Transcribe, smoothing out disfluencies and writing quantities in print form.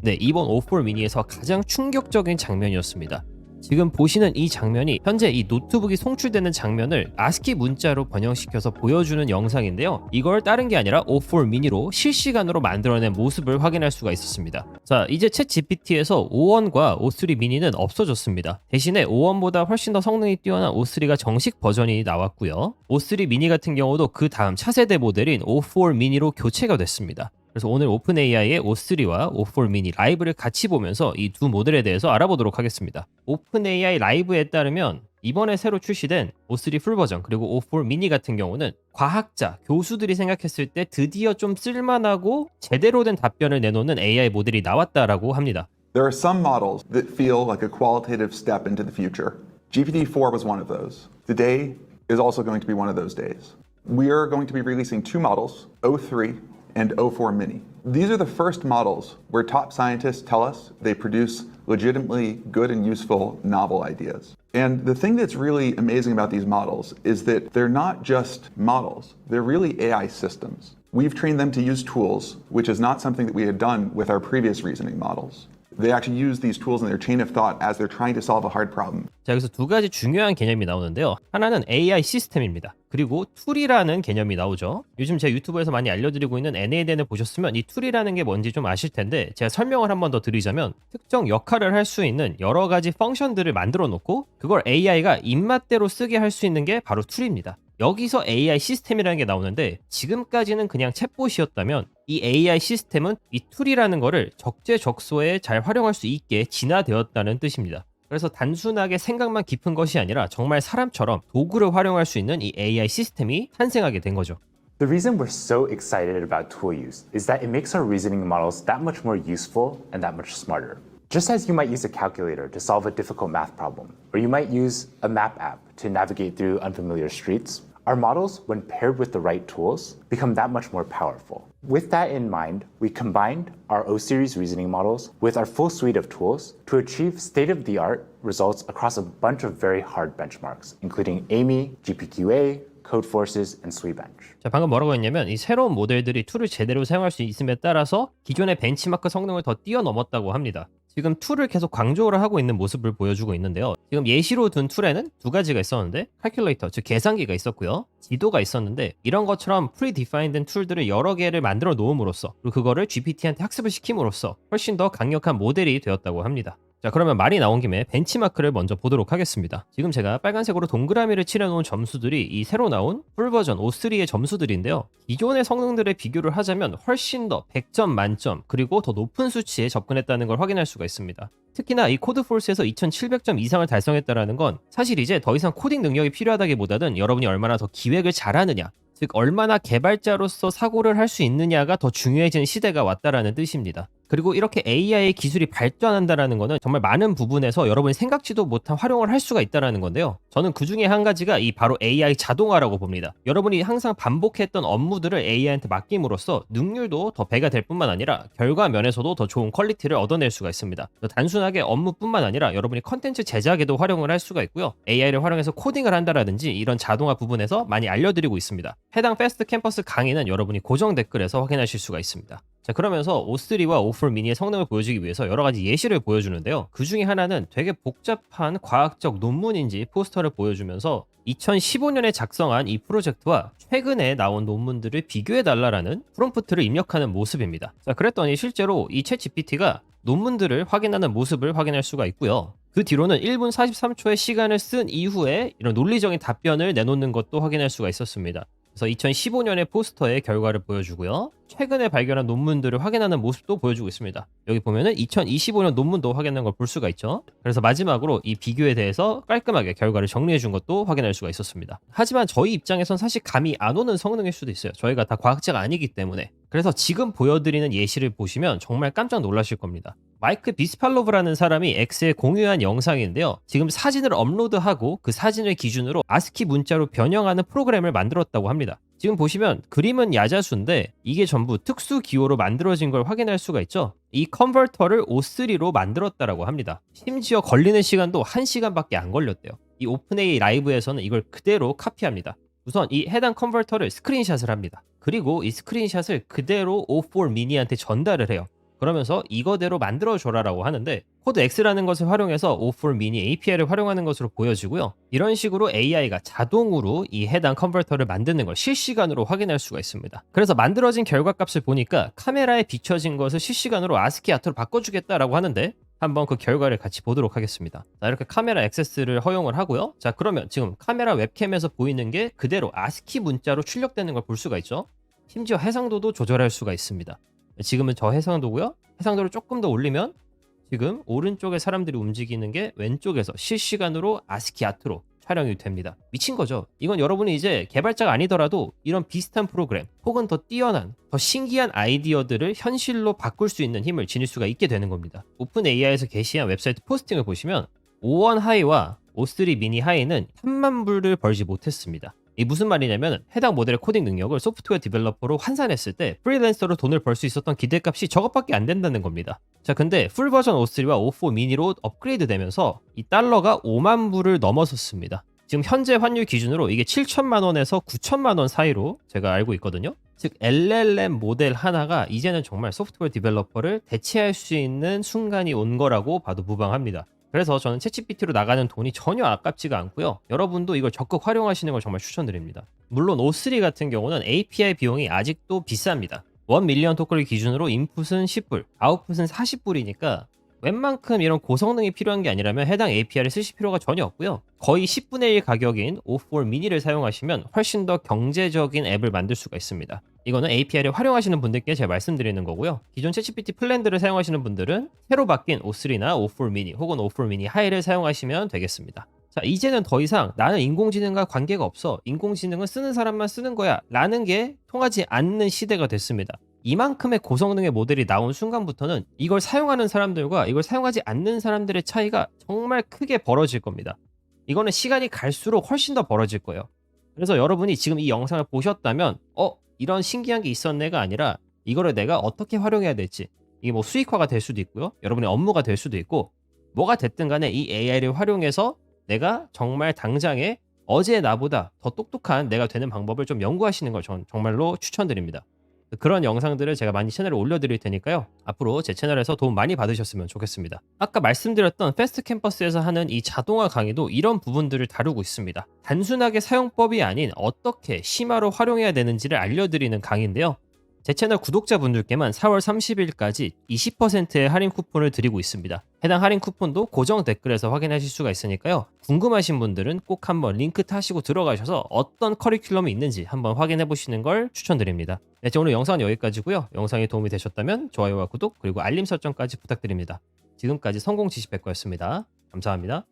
네, 이번 O4 미니에서 가장 충격적인 장면이었습니다. 지금 보시는 이 장면이 현재 이 노트북이 송출되는 장면을 ASCII 문자로 번역시켜서 보여주는 영상인데요. 이걸 다른 게 아니라 O4 미니로 실시간으로 만들어낸 모습을 확인할 수가 있었습니다. 자, 이제 챗 GPT에서 O1과 O3 미니는 없어졌습니다. 대신에 O1보다 훨씬 더 성능이 뛰어난 O3가 정식 버전이 나왔고요. O3 미니 같은 경우도 그 다음 차세대 모델인 O4 미니로 교체가 됐습니다. 그래서 오늘 오픈AI의 O3와 O4 미니 라이브를 같이 보면서 이 두 모델에 대해서 알아보도록 하겠습니다. 오픈AI 라이브에 따르면 이번에 새로 출시된 O3 풀 버전 그리고 O4 미니 같은 경우는 과학자, 교수들이 생각했을 때 드디어 좀 쓸만하고 제대로 된 답변을 내놓는 AI 모델이 나왔다라고 합니다. There are some models that feel like a qualitative step into the future. GPT-4 was one of those. Today is also going to be one of those days. We are going to be releasing two models, O3 and O4 Mini. These are the first models where top scientists tell us they produce legitimately good and useful novel ideas. And the thing that's really amazing about these models is that they're not just models, they're really AI systems. We've trained them to use tools, which is not something that we had done with our previous reasoning models. They actually use these tools in their chain of thought as they're trying to solve a hard problem. 자, 여기서 두 가지 중요한 개념이 나오는데요. 하나는 AI 시스템입니다. 그리고 툴이라는 개념이 나오죠. 요즘 제 유튜브에서 많이 알려드리고 있는 NADN을 보셨으면 이 툴이라는 게 뭔지 좀 아실 텐데 제가 설명을 한 번 더 드리자면 특정 역할을 할 수 있는 여러 가지 펑션들을 만들어 놓고 그걸 AI가 입맛대로 쓰게 할 수 있는 게 바로 툴입니다. 여기서 AI 시스템이라는 게 나오는데 지금까지는 그냥 챗봇이었다면 이 AI 시스템은 이 툴이라는 거를 적재적소에 잘 활용할 수 있게 진화되었다는 뜻입니다. 그래서 단순하게 생각만 깊은 것이 아니라 정말 사람처럼 도구를 활용할 수 있는 이 AI 시스템이 탄생하게 된 거죠. The reason we're so excited about tool use is that it makes our reasoning models that much more useful and that much smarter. Just as you might use a calculator to solve a difficult math problem, or you might use a map app to navigate through unfamiliar streets, our models, when paired with the right tools, become that much more powerful. With that in mind, we combined our O-Series reasoning models with our full suite of tools to achieve state-of-the-art results across a bunch of very hard benchmarks, including AMY, GPQA, Codeforces, and Swebench. 자, 방금 뭐라고 했냐면 이 새로운 모델들이 툴을 제대로 사용할 수 있음에 따라서 기존의 벤치마크 성능을 더 뛰어넘었다고 합니다. 지금 툴을 계속 강조를 하고 있는 모습을 보여주고 있는데요. 지금 예시로 둔 툴에는 두 가지가 있었는데 칼큘레이터, 즉 계산기가 있었고요. 지도가 있었는데 이런 것처럼 프리디파인된 툴들을 여러 개를 만들어 놓음으로써 그리고 그거를 GPT한테 학습을 시킴으로써 훨씬 더 강력한 모델이 되었다고 합니다. 자, 그러면 말이 나온 김에 벤치마크를 먼저 보도록 하겠습니다. 지금 제가 빨간색으로 동그라미를 칠해놓은 점수들이 이 새로 나온 풀버전 O3의 점수들인데요. 기존의 성능들에 비교를 하자면 훨씬 더 100점 만점 그리고 더 높은 수치에 접근했다는 걸 확인할 수가 있습니다. 특히나 이 코드폴스에서 2700점 이상을 달성했다는 건 사실 이제 더 이상 코딩 능력이 필요하다기보다는 여러분이 얼마나 더 기획을 잘하느냐, 즉 얼마나 개발자로서 사고를 할 수 있느냐가 더 중요해지는 시대가 왔다라는 뜻입니다. 그리고 이렇게 AI의 기술이 발전한다라는 거는 정말 많은 부분에서 여러분이 생각지도 못한 활용을 할 수가 있다라는 건데요. 저는 그 중에 한 가지가 이 바로 AI 자동화라고 봅니다. 여러분이 항상 반복했던 업무들을 AI한테 맡김으로써 능률도 더 배가 될 뿐만 아니라 결과 면에서도 더 좋은 퀄리티를 얻어낼 수가 있습니다. 단순하게 업무뿐만 아니라 여러분이 컨텐츠 제작에도 활용을 할 수가 있고요. AI를 활용해서 코딩을 한다라든지 이런 자동화 부분에서 많이 알려드리고 있습니다. 해당 패스트 캠퍼스 강의는 여러분이 고정 댓글에서 확인하실 수가 있습니다. 자, 그러면서 O3와 O4 미니의 성능을 보여주기 위해서 여러 가지 예시를 보여주는데요. 그 중에 하나는 되게 복잡한 과학적 논문인지 포스터를 보여주면서 2015년에 작성한 이 프로젝트와 최근에 나온 논문들을 비교해달라라는 프롬프트를 입력하는 모습입니다. 자, 그랬더니 실제로 이 챗 GPT가 논문들을 확인하는 모습을 확인할 수가 있고요. 그 뒤로는 1분 43초의 시간을 쓴 이후에 이런 논리적인 답변을 내놓는 것도 확인할 수가 있었습니다. 그래서 2015년의 포스터의 결과를 보여주고요. 최근에 발견한 논문들을 확인하는 모습도 보여주고 있습니다. 여기 보면은 2025년 논문도 확인한 걸 볼 수가 있죠. 그래서 마지막으로 이 비교에 대해서 깔끔하게 결과를 정리해 준 것도 확인할 수가 있었습니다. 하지만 저희 입장에선 사실 감이 안 오는 성능일 수도 있어요. 저희가 다 과학자가 아니기 때문에. 그래서 지금 보여드리는 예시를 보시면 정말 깜짝 놀라실 겁니다. 마이크 비스팔로브라는 사람이 X에 공유한 영상인데요. 지금 사진을 업로드하고 그 사진을 기준으로 ASCII 문자로 변형하는 프로그램을 만들었다고 합니다. 지금 보시면 그림은 야자수인데 이게 전부 특수 기호로 만들어진 걸 확인할 수가 있죠. 이 컨버터를 O3로 만들었다라고 합니다. 심지어 걸리는 시간도 1시간밖에 안 걸렸대요. 이 오픈AI 라이브에서는 이걸 그대로 카피합니다. 우선 이 해당 컨버터를 스크린샷을 합니다. 그리고 이 스크린샷을 그대로 O4 미니한테 전달을 해요. 그러면서 이거대로 만들어줘라라고 하는데 코드 X라는 것을 활용해서 O4 mini API를 활용하는 것으로 보여지고요. 이런 식으로 AI가 자동으로 이 해당 컨버터를 만드는 걸 실시간으로 확인할 수가 있습니다. 그래서 만들어진 결과값을 보니까 카메라에 비춰진 것을 실시간으로 아스키 아트로 바꿔주겠다라고 하는데 한번 그 결과를 같이 보도록 하겠습니다. 자, 이렇게 카메라 액세스를 허용을 하고요. 자, 그러면 지금 카메라 웹캠에서 보이는 게 그대로 아스키 문자로 출력되는 걸 볼 수가 있죠. 심지어 해상도도 조절할 수가 있습니다. 지금은 저 해상도고요. 해상도를 조금 더 올리면 지금 오른쪽에 사람들이 움직이는 게 왼쪽에서 실시간으로 아스키 아트로 촬영이 됩니다. 미친 거죠. 이건 여러분이 이제 개발자가 아니더라도 이런 비슷한 프로그램 혹은 더 뛰어난, 더 신기한 아이디어들을 현실로 바꿀 수 있는 힘을 지닐 수가 있게 되는 겁니다. 오픈 AI에서 게시한 웹사이트 포스팅을 보시면 O1 하이와 O3 미니 하이는 3만 불을 벌지 못했습니다. 이 무슨 말이냐면 해당 모델의 코딩 능력을 소프트웨어 디벨로퍼로 환산했을 때 프리랜서로 돈을 벌 수 있었던 기대값이 저것밖에 안 된다는 겁니다. 자, 근데 풀 버전 O3와 O4 미니로 업그레이드 되면서 이 달러가 5만 불을 넘어섰습니다. 지금 현재 환율 기준으로 이게 7천만 원에서 9천만 원 사이로 제가 알고 있거든요. 즉 LLM 모델 하나가 이제는 정말 소프트웨어 디벨로퍼를 대체할 수 있는 순간이 온 거라고 봐도 무방합니다. 그래서 저는 챗GPT로 나가는 돈이 전혀 아깝지가 않고요. 여러분도 이걸 적극 활용하시는 걸 정말 추천드립니다. 물론 O3 같은 경우는 API 비용이 아직도 비쌉니다. 1 밀리언 토큰을 기준으로 인풋은 10불, 아웃풋은 40불이니까 웬만큼 이런 고성능이 필요한 게 아니라면 해당 API를 쓰실 필요가 전혀 없고요. 거의 10분의 1 가격인 O4 미니를 사용하시면 훨씬 더 경제적인 앱을 만들 수가 있습니다. 이거는 API를 활용하시는 분들께 제가 말씀드리는 거고요. 기존 챗GPT 플랜들을 사용하시는 분들은 새로 바뀐 O3나 O4 미니 혹은 O4 미니 하이를 사용하시면 되겠습니다. 자, 이제는 더 이상 나는 인공지능과 관계가 없어. 인공지능은 쓰는 사람만 쓰는 거야. 라는 게 통하지 않는 시대가 됐습니다. 이만큼의 고성능의 모델이 나온 순간부터는 이걸 사용하는 사람들과 이걸 사용하지 않는 사람들의 차이가 정말 크게 벌어질 겁니다. 이거는 시간이 갈수록 훨씬 더 벌어질 거예요. 그래서 여러분이 지금 이 영상을 보셨다면 이런 신기한 게 있었네가 아니라 이거를 내가 어떻게 활용해야 될지, 이게 뭐 수익화가 될 수도 있고요. 여러분의 업무가 될 수도 있고, 뭐가 됐든 간에 이 AI를 활용해서 내가 정말 당장에 어제 나보다 더 똑똑한 내가 되는 방법을 좀 연구하시는 걸 전 정말로 추천드립니다. 그런 영상들을 제가 많이 채널에 올려드릴 테니까요. 앞으로 제 채널에서 도움 많이 받으셨으면 좋겠습니다. 아까 말씀드렸던 패스트 캠퍼스에서 하는 이 자동화 강의도 이런 부분들을 다루고 있습니다. 단순하게 사용법이 아닌 어떻게 심화로 활용해야 되는지를 알려드리는 강의인데요. 제 채널 구독자분들께만 4월 30일까지 20%의 할인 쿠폰을 드리고 있습니다. 해당 할인 쿠폰도 고정 댓글에서 확인하실 수가 있으니까요. 궁금하신 분들은 꼭 한번 링크 타시고 들어가셔서 어떤 커리큘럼이 있는지 한번 확인해 보시는 걸 추천드립니다. 네, 오늘 영상은 여기까지고요. 영상이 도움이 되셨다면 좋아요와 구독 그리고 알림 설정까지 부탁드립니다. 지금까지 성공 지식백과였습니다. 감사합니다.